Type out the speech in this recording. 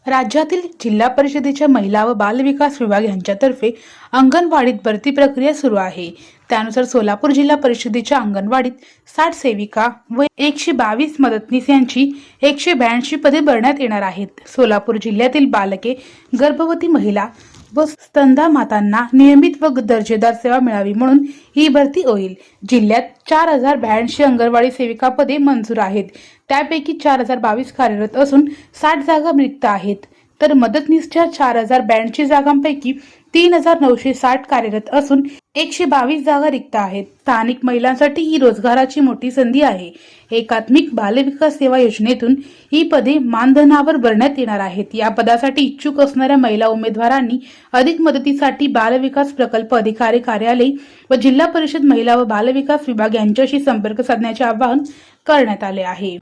राज्यातील जिल्हा परिषदेच्या महिला व बाल विकास विभाग यांच्यातर्फे अंगणवाडीत भरती प्रक्रिया सुरू आहे। त्यानुसार सोलापूर जिल्हा परिषदेच्या अंगणवाडीत 60 सेविका व 122 मदतनीस यांची 182 पदे भरण्यात येणार आहेत। सोलापूर जिल्ह्यातील बालके, गर्भवती महिला व स्तनदा मातांना नियमित व दर्जेदार सेवा मिळावी म्हणून ही भरती होईल। जिल्ह्यात 4082 अंगणवाडी सेविका पदे मंजूर आहेत। त्यापैकी 4022 कार्यरत असून 60 जागा रिक्त आहेत, तर मदतनीसच्या 4082 जागांपैकी 3960 कार्यरत असून 122 जागा रिक्त आहेत। स्थानिक महिलांसाठी ही रोजगाराची मोठी संधी आहे। एकात्मिक बालविकास सेवा योजनेतून ही पदे मानधनावर भरण्यात येणार आहेत। या पदासाठी इच्छुक असणाऱ्या महिला उमेदवारांनी अधिक मदतीसाठी बालविकास प्रकल्प अधिकारी कार्यालय व जिल्हा परिषद महिला व बालविकास विभाग यांच्याशी संपर्क साधण्याचे आवाहन करण्यात आले आहे।